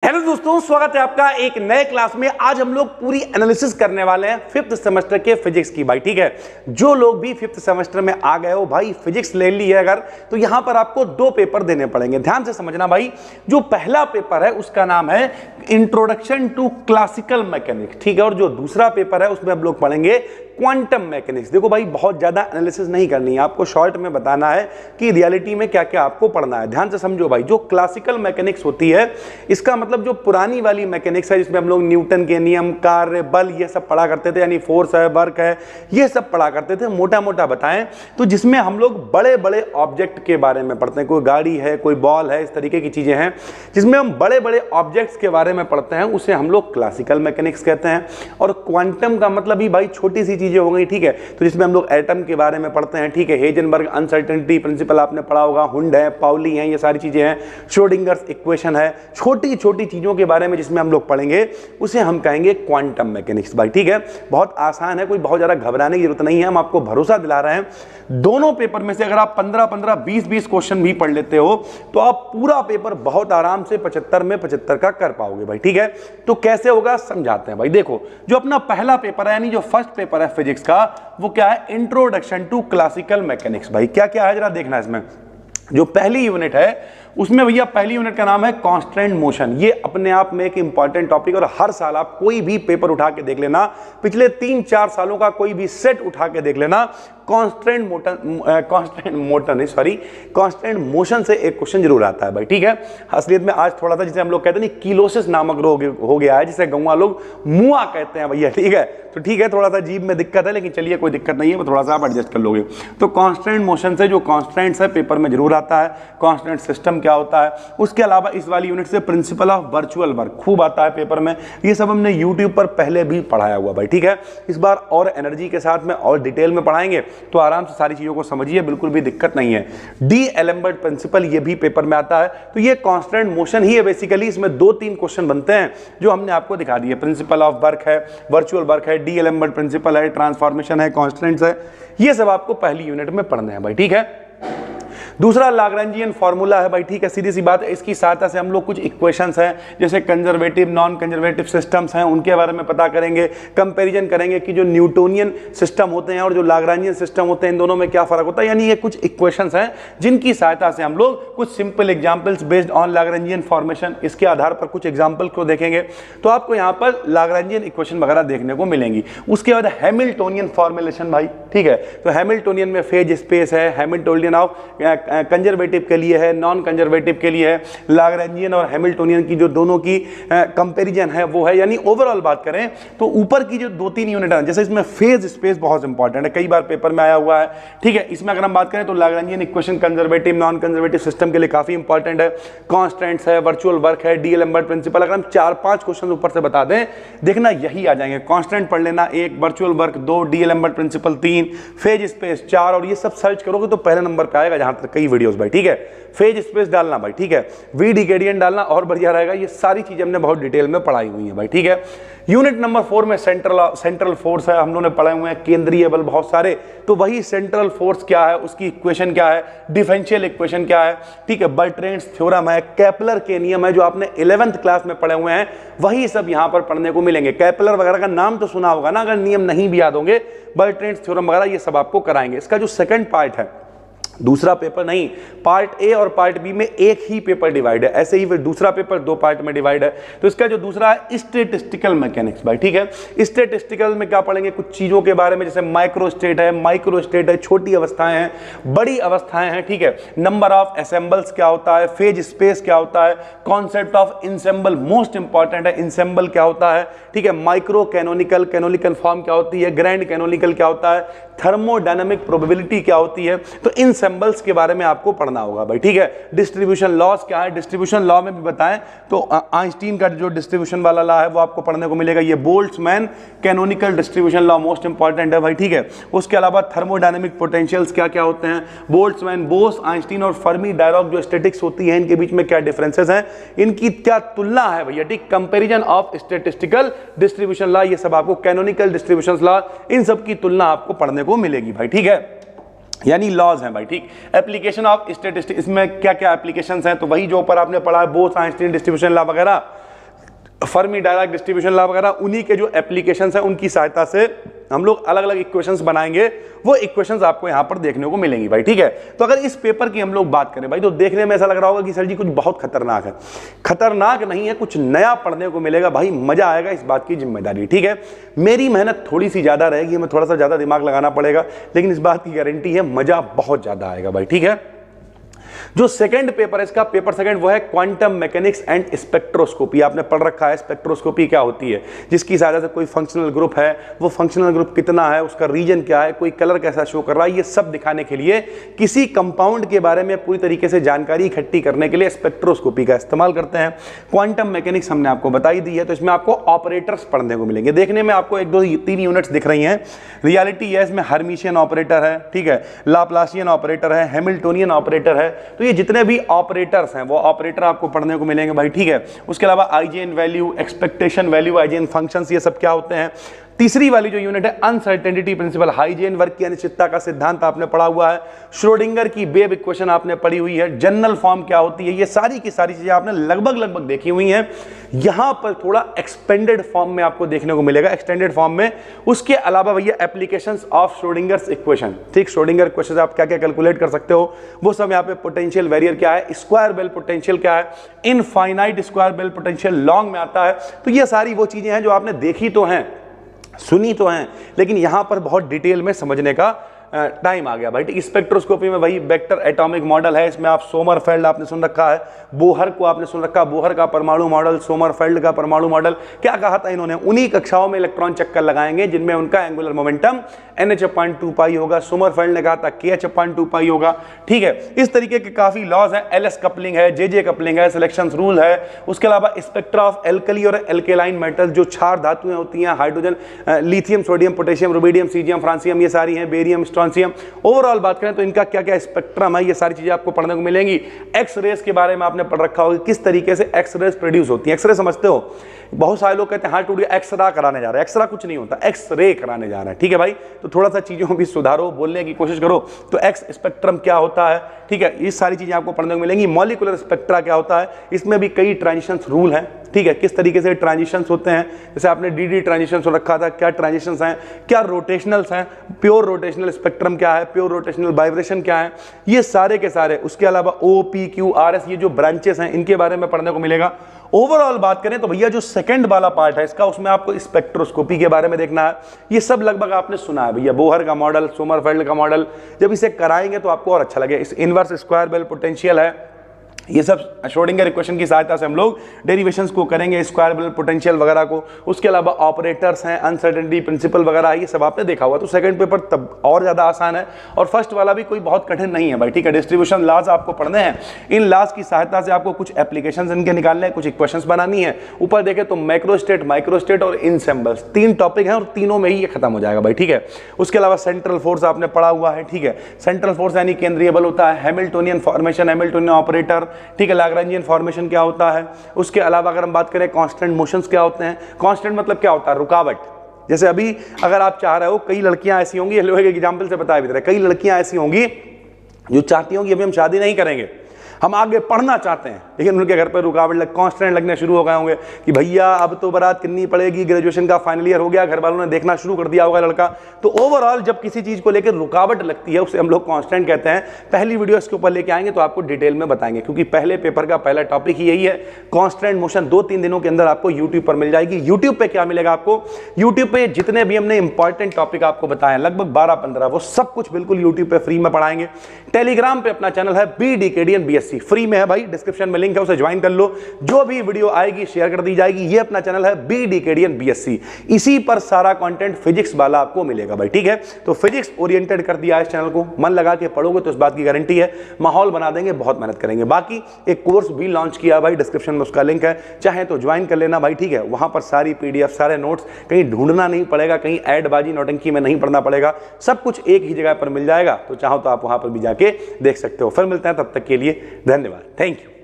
Hello दोस्तों, स्वागत है आपका एक नए क्लास में। आज हम लोग पूरी एनालिसिस करने वाले हैं फिफ्थ सेमेस्टर के फिजिक्स की भाई। ठीक है, जो लोग भी फिफ्थ सेमेस्टर में आ गए हो भाई, फिजिक्स ले ली है अगर, तो यहां पर आपको दो पेपर देने पड़ेंगे। ध्यान से समझना भाई। जो पहला पेपर है उसका नाम है इंट्रोडक्शन टू क्लासिकल मैकेनिक्स, ठीक है, और जो दूसरा पेपर है उसमें हम लोग पढ़ेंगे क्वांटम मैकेनिक्स। देखो भाई, बहुत ज्यादा एनालिसिस नहीं करनी है आपको, शॉर्ट में बताना है कि रियलिटी में क्या क्या आपको पढ़ना है। ध्यान से समझो भाई। जो क्लासिकल मैकेनिक्स होती है, इसका मतलब जो पुरानी वाली मैकेनिक्स है जिसमें हम लोग न्यूटन के नियम, कार्य, बल, ये सब पढ़ा करते थे, यानी फोर्स है, वर्क है, ये सब पढ़ा करते थे, मोटा मोटा बताएं तो, जिसमें हम लोग बड़े बड़े ऑब्जेक्ट के बारे में पढ़ते हैं। कोई गाड़ी है, कोई बॉल है, इस तरीके की चीजें हैं जिसमें हम बड़े बड़े ऑब्जेक्ट्स के बारे में पढ़ते हैं, उसे हम लोग क्लासिकल मैकेनिक्स कहते हैं। और क्वांटम का मतलब ही भाई छोटी सी चीजें हो गई, ठीक है, तो जिसमें हम लोग एटम के बारे में पढ़ते हैं, ठीक है, हेजनबर्ग अनसर्टेनिटी प्रिंसिपल आपने पढ़ा होगा, हुंड है, पाउली है, ये सारी चीजें हैं, श्रोडिंगर्स इक्वेशन है, छोटी छोटी चीजों के बारे में जिसमें हम लोग पढ़ेंगे उसे हम कहेंगे क्वांटम मैकेनिक्स भाई। ठीक है, बहुत आसान है, कोई बहुत ज्यादा घबराने की जरूरत नहीं है। हम आपको भरोसा दिला रहे हैं, दोनों पेपर में से अगर आप 15-15, 20-20 क्वेश्चन भी पढ़ लेते हो तो आप पूरा पेपर बहुत आराम से 75 में 75 का कर पाओगे भाई। ठीक है, तो कैसे होगा समझाते हैं भाई। देखो, जो अपना पहला पेपर है, यानी जो फर्स्ट पेपर है फिजिक्स का, वो क्या है? इंट्रोडक्शन टू क्लासिकल मैकेनिक्स भाई। क्या क्या है जरा देखना। इसमें जो पहली यूनिट है उसमें भैया, पहली यूनिट का नाम है कांस्टेंट मोशन। ये अपने आप में एक इंपॉर्टेंट टॉपिक, और हर साल आप कोई भी पेपर उठा के देख लेना, पिछले 3-4 सालों का कोई भी सेट उठा के देख लेना, कांस्टेंट मोशन से एक क्वेश्चन जरूर आता है भाई। ठीक है, असलियत में आज थोड़ा सा, जिसे हम लोग कहते हैं कीलोसिस नामक रोग हो गया है, जिसे गौवा लोग मुआ कहते हैं भैया। ठीक है, तो ठीक है, थोड़ा सा जीभ में दिक्कत है, लेकिन चलिए कोई दिक्कत नहीं है, वो थोड़ा सा आप एडजस्ट कर लोगे। तो कांस्टेंट मोशन से जो कांस्टेंट्स है पेपर में जरूर आता है, कांस्टेंट सिस्टम क्या होता है। उसके अलावा इस वाली यूनिट से प्रिंसिपल ऑफ वर्चुअल वर्क खूब आता है पेपर में। ये सब हमने यूट्यूब पर पहले भी पढ़ाया हुआ भाई। ठीक है, इस बार और एनर्जी के साथ में और डिटेल में पढ़ाएंगे, तो आराम से सारी चीजों को समझिए, बिल्कुल भी दिक्कत नहीं है। डी एलेम्बर्ट प्रिंसिपल, ये भी पेपर में आता है। तो ये कांस्टेंट मोशन ही है बेसिकली। इसमें 2-3 क्वेश्चन बनते हैं जो हमने आपको दिखा दिए। प्रिंसिपल ऑफ वर्क है, वर्चुअल वर्क है, डी एलेम्बर्ट प्रिंसिपल है, ट्रांसफॉर्मेशन है, कांस्टेंट्स है, ये सब आपको पहली यूनिट में पढ़ने हैं भाई। ठीक है, दूसरा लाग्रांजियन फार्मूला है भाई। ठीक है, सीधी सी बात है, इसकी सहायता से हम लोग कुछ इक्वेशंस हैं, जैसे कंजर्वेटिव, नॉन कंजर्वेटिव सिस्टम्स हैं, उनके बारे में पता करेंगे, कंपैरिजन करेंगे कि जो न्यूटोनियन सिस्टम होते हैं और जो लाग्रांजियन सिस्टम होते हैं, इन दोनों में क्या फर्क होता है। यानी ये कुछ इक्वेशंस हैं जिनकी सहायता से हम लोग कुछ simple examples based on Lagrangian formation, इसके आधार पर कुछ एग्जाम्पल को देखेंगे, तो आपको यहाँ पर लाग्रांजियन इक्वेशन वगैरह देखने को मिलेंगी। उसके बाद हैमिल्टोनियन फॉर्मुलेशन भाई। ठीक है, तो हैमिल्टोनियन में फेज स्पेस है, हैमिल्टोनियन ऑफ कंजर्वेटिव के लिए है, नॉन कंजर्वेटिव के लिए है, लाग्रांजियन और हैमिल्टोनियन की जो दोनों की कंपैरिजन है वो है। यानी ओवरऑल बात करें तो ऊपर की जो 2-3 यूनिट है, जैसे इसमें फेज स्पेस बहुत इंपॉर्टेंट है, कई बार पेपर में आया हुआ है। ठीक है, इसमें अगर हम बात करें तो Lagrangian equation conservative, non conservative system के लिए काफी इंपॉर्टेंट है। कांस्टेंट्स है, वर्चुअल वर्क है, डी एलेम्बर्ट प्रिंसिपल, अगर हम 4-5 क्वेश्चन ऊपर से बता दें, देखना यही आ जाएंगे। कांस्टेंट पढ़ लेना 1, virtual work 2, D'Alembert principle 3, phase space 4, और ये सब सर्च करोगे तो पहले नंबर पे आएगा जहां तक कई वीडियोस भाई। ठीक है, फेज स्पेस डालना भाई। ठीक है, वी डिकेडियन डालना और बढ़िया रहेगा। ये सारी चीजें हमने बहुत डिटेल में पढ़ाई हुई है भाई। ठीक है, यूनिट नंबर 4 में सेंट्रल फोर्स है, हम लोगों ने पढ़े हुए हैं, केंद्रीय बल बहुत सारे, तो वही सेंट्रल फोर्स क्या है, उसकी इक्वेशन क्या है, डिफरेंशियल इक्वेशन क्या है। ठीक है, बर्ट्रेंड्स थ्योरम है, केपलर के नियम है, जो आपने 11th क्लास में पढ़े हुए हैं, वही सब यहां पर पढ़ने को मिलेंगे। केपलर वगैरह का नाम तो सुना होगा ना, अगर नियम नहीं भी याद होंगे, बर्ट्रेंड्स थ्योरम वगैरह ये सब आपको कराएंगे। इसका जो सेकंड पार्ट है, दूसरा पेपर नहीं, पार्ट ए और पार्ट बी में एक ही पेपर डिवाइड है, ऐसे ही फिर दूसरा पेपर 2 पार्ट में डिवाइड है। तो इसका जो दूसरा है स्टैटिस्टिकल मैकेनिक्स भाई। ठीक है, स्टैटिस्टिकल में क्या पढ़ेंगे, कुछ चीजों के बारे में, जैसे माइक्रो स्टेट है, माइक्रो स्टेट है, छोटी अवस्थाएं हैं, बड़ी अवस्थाएं हैं। ठीक है, नंबर ऑफ असेंबल्स क्या होता है, फेज स्पेस क्या होता है, concept of ensemble most important है, इंसेंबल क्या होता है। ठीक है, माइक्रो कैनोनिकल, कैनोनिकल फॉर्म क्या होती है, ग्रैंड कैनोनिकल क्या होता है, थर्मोडायनामिक प्रोबेबिलिटी क्या होती है, तो इन सिंबल्स के बारे में आपको पढ़ना होगा भाई। ठीक है, डिस्ट्रीब्यूशन लॉस क्या है, डिस्ट्रीब्यूशन लॉ में भी बताएं तो आइंस्टीन का जो डिस्ट्रीब्यूशन वाला लॉ है वो आपको पढ़ने को मिलेगा। ये Boltzmann canonical distribution law most important है भाई। ठीक है, उसके अलावा थर्मोडायनामिक पोटेंशियल्स क्या क्या होते हैं, बोल्ट्जमैन, बोस, आइंस्टीन और फर्मी डायराक जो स्टैटिक्स होती है, इनके बीच में क्या डिफरेंसेस हैं, इनकी क्या तुलना है भैया। ठीक, comparison of statistical distribution law, ये सब आपको कैनोनिकल डिस्ट्रीब्यूशन लॉ, इन सब की तुलना आपको पढ़ने को मिलेगी भाई। ठीक है, यानी लॉज हैं भाई। ठीक, एप्लीकेशन ऑफ स्टैटिस्टिक्स, इसमें क्या क्या एप्लीकेशंस हैं, तो वही जो ऊपर आपने पढ़ा है, बोस, आइंस्टीन डिस्ट्रीब्यूशन लॉ वगैरह, फर्मी डायरेक्ट डिस्ट्रीब्यूशन लॉ वगैरह, उन्हीं के जो एप्लीकेशंस हैं उनकी सहायता से हम लोग अलग अलग इक्वेशंस बनाएंगे। वो इक्वेशंस आपको यहां पर देखने को मिलेंगी भाई, ठीक है। तो अगर इस पेपर की हम लोग बात करें भाई, तो देखने में ऐसा लग रहा होगा कि सर जी कुछ बहुत खतरनाक है। खतरनाक नहीं है, कुछ नया पढ़ने को मिलेगा भाई, मजा आएगा, इस बात की जिम्मेदारी, ठीक है। मेरी मेहनत थोड़ी सी ज्यादा रहेगी, हमें थोड़ा सा ज्यादा दिमाग लगाना पड़ेगा, लेकिन इस बात की गारंटी है मजा बहुत ज्यादा आएगा भाई, ठीक है। जो सेकंड पेपर है इसका, पेपर सेकंड, वो है क्वांटम मैकेनिक्स एंड स्पेक्ट्रोस्कोपी। आपने पढ़ रखा है स्पेक्ट्रोस्कोपी क्या होती है, जिसकी सहायता से कोई फंक्शनल ग्रुप है, वो फंक्शनल ग्रुप कितना है, उसका रीजन क्या है, कोई कलर कैसा शो कर रहा है, ये सब दिखाने के लिए, किसी कंपाउंड के बारे में पूरी तरीके से जानकारी इकट्ठी करने के लिए स्पेक्ट्रोस्कोपी का इस्तेमाल करते हैं। क्वांटम मैकेनिक्स हमने आपको बताई दी है, तो इसमें आपको ऑपरेटर्स पढ़ने को मिलेंगे। देखने में आपको 1 2 3 यूनिट्स दिख रही हैं। रियलिटी है, इसमें हर्मिशियन ऑपरेटर है, ठीक है, लाप्लासियन ऑपरेटर है, हैमिल्टोनियन ऑपरेटर है। तो ये जितने भी ऑपरेटर्स हैं वो ऑपरेटर आपको पढ़ने को मिलेंगे भाई, ठीक है। उसके अलावा IGN value, expectation value, IGN functions, ये सब क्या होते हैं। तीसरी वाली जो यूनिट है अनसर्टेनिटी प्रिंसिपल, हाइजीन वर्क की अनिश्चितता का सिद्धांत आपने पढ़ा हुआ है। श्रोडिंगर की वेव इक्वेशन आपने पढ़ी हुई है। जनरल फॉर्म क्या होती है, ये सारी की सारी चीजें आपने लगभग देखी हुई हैं। यहां पर थोड़ा एक्सपेंडेड फॉर्म में आपको देखने को मिलेगा, एक्सटेंडेड फॉर्म में। उसके अलावा भैया एप्लीकेशंस ऑफ श्रोडिंगर्स इक्वेशन, ठीक, श्रोडिंगर इक्वेशन आप क्या क्या कैलकुलेट कर सकते हो वो सब यहाँ पे। पोटेंशियल वेरियर क्या है, स्क्वायर बेल पोटेंशियल क्या है, infinite square well potential long में आता है। तो ये सारी वो चीजें हैं जो आपने देखी तो हैं, सुनी तो हैं, लेकिन यहां पर बहुत डिटेल में समझने का टाइम आ गया भाई, ठीक। स्पेक्ट्रोस्कोपी में वही वेक्टर एटॉमिक मॉडल है, इसमें आप सोमरफेल्ड आपने सुन रखा है, बोहर को आपने सुन रखा, बोहर का परमाणु मॉडल, सोमरफेल्ड का परमाणु मॉडल। क्या कहा था इन्होंने, उन्हीं कक्षाओं में इलेक्ट्रॉन चक्कर लगाएंगे जिनमें उनका एंगुलर मोमेंटम NH/2 पाई होगा। सोमरफेल्ड ने कहा था KH/2 पाई होगा, ठीक है। इस तरीके के काफी लॉज हैं, LS कपलिंग है, JJ कपलिंग है, सिलेक्शन रूल है। उसके अलावा स्पेक्ट्रा ऑफ एल्कली और एल्केलाइन मेटल, जो क्षार धातुएं होती हैं, hydrogen, lithium, sodium, potassium, rubidium, caesium, francium, ये सारी हैं, बेरियम, स्ट्रोंसियम। ओवरऑल बात करें तो इनका क्या क्या स्पेक्ट्रम है, ये सारी चीजें आपको पढ़ने को मिलेंगी। एक्स रेस के बारे में आपने पढ़ रखा होगा, किस तरीके से एक्स रेस प्रोड्यूस होती है। एक्स रे समझते हो, बहुत सारे लोग कहते हैं हार्ट टूट गया, एक्सरा कराने जा रहा है। एक्सरा कुछ नहीं होता, एक्स रे कराने जा रहा है, ठीक है भाई। तो थोड़ा सा चीजों को भी सुधारो, बोलने की कोशिश करो। तो एक्स स्पेक्ट्रम क्या होता है, ठीक है, ये सारी चीजें आपको पढ़ने को मिलेंगी। मॉलिक्यूलर स्पेक्ट्रा क्या होता है, इसमें भी कई ट्रांजिशंस रूल हैं, ठीक है, किस तरीके से ट्रांजिशंस होते हैं। जैसे आपने डी ट्रांजिशन रखा था, क्या ट्रांजिशंस हैं, क्या रोटेशनल्स हैं, प्योर रोटेशनल स्पेक्ट्रम क्या है, प्योर रोटेशनल वाइब्रेशन क्या है, ये सारे के सारे। उसके अलावा O, P, Q, R, S, ये जो ब्रांचेस हैं इनके बारे में पढ़ने को मिलेगा। ओवरऑल बात करें तो भैया जो सेकंड वाला पार्ट है इसका, उसमें आपको स्पेक्ट्रोस्कोपी के बारे में देखना है। ये सब लगभग आपने सुना है भैया, बोहर का मॉडल, सोमरफेल्ड का मॉडल। जब इसे कराएंगे तो आपको और अच्छा लगेगा। इस इनवर्स स्क्वायर बेल पोटेंशियल है, ये सब श्रोडिंगर इक्वेशन की सहायता से हम लोग डेरिवेशंस को करेंगे, स्क्वायर बेल पोटेंशियल वगैरह को। उसके अलावा ऑपरेटर्स हैं, अनसर्टेनिटी प्रिंसिपल वगैरह, ये सब आपने देखा हुआ। तो सेकंड पेपर तब और ज्यादा आसान है, और फर्स्ट वाला भी कोई बहुत कठिन नहीं है भाई, ठीक है। डिस्ट्रीब्यूशन लॉज आपको पढ़ने हैं, इन लॉज की सहायता से आपको कुछ एप्लीकेशंस इनके निकालने हैं, कुछ इक्वेशंस बनानी है। ऊपर देखे तो मैक्रोस्टेट, माइक्रोस्टेट और इनसेम्बल्स, 3 टॉपिक हैं और तीनों में ही ये खत्म हो जाएगा भाई, ठीक है। उसके अलावा सेंट्रल फोर्स आपने पढ़ा हुआ है, ठीक है। सेंट्रल फोर्स यानी केंद्रीय बल होता है। हैमिल्टोनियन फॉर्मेशन, हैमिल्टोनियन ऑपरेटर, ठीक है। लैग्रेंजियन फॉर्मेशन क्या होता है। उसके अलावा अगर हम बात करें कांस्टेंट मोशंस क्या होते हैं। कांस्टेंट मतलब क्या होता है, रुकावट। जैसे अभी अगर आप चाह रहे हो, कई लड़कियां ऐसी होंगी, एग्जाम्पल से बताया भी था, कई लड़कियां ऐसी होंगी जो चाहती होंगी अभी हम शादी नहीं करेंगे, हम आगे पढ़ना चाहते हैं, लेकिन उनके घर पर रुकावट कांस्टेंट लगने शुरू हो गए होंगे कि भैया अब तो बारात कितनी पड़ेगी, ग्रेजुएशन का फाइनल ईयर हो गया, घर वालों ने देखना शुरू कर दिया होगा लड़का। तो ओवरऑल जब किसी चीज को लेकर रुकावट लगती है उसे हम लोग कांस्टेंट कहते हैं। पहली वीडियो इसके ऊपर लेके आएंगे तो आपको डिटेल में बताएंगे, क्योंकि पहले पेपर का पहला टॉपिक ही यही है, कांस्टेंट मोशन। 2-3 दिनों के अंदर आपको यूट्यूब पर मिल जाएगी। यूट्यूब पे क्या मिलेगा आपको, यूट्यूब पे जितने भी हमने इंपॉर्टेंट टॉपिक आपको बताए लगभग 12-15, वो सब कुछ बिल्कुल यूट्यूब पे फ्री में पढ़ाएंगे। टेलीग्राम पे अपना चैनल है BDKDN BSc, फ्री में है भाई, डिस्क्रिप्शन में लिंक है, उसे ज्वाइन कर लो। जो भी वीडियो आएगी शेयर कर दी जाएगी। ये अपना चैनल है BDKDN BSc, इसी पर सारा कंटेंट फिजिक्स वाला आपको मिलेगा भाई, ठीक है। तो फिजिक्स ओरिएंटेड कर दिया है इस चैनल को, मन लगा के पढ़ोगे तो इस बात की गारंटी है माहौल बना देंगे, बहुत मेहनत करेंगे। बाकी एक कोर्स भी लॉन्च किया भाई, डिस्क्रिप्शन में उसका लिंक है, चाहे तो ज्वाइन कर लेना भाई, ठीक है। वहां पर सारी PDF, सारे नोट्स, कहीं ढूंढना नहीं पड़ेगा, कहीं ऐडबाजी नौटंकी में नहीं पढ़ना पड़ेगा, सब कुछ एक ही जगह पर मिल जाएगा। तो चाहो तो आप वहां पर भी जाके देख सकते हो। फिर मिलते हैं, तब तक के लिए धन्यवाद, थैंक यू।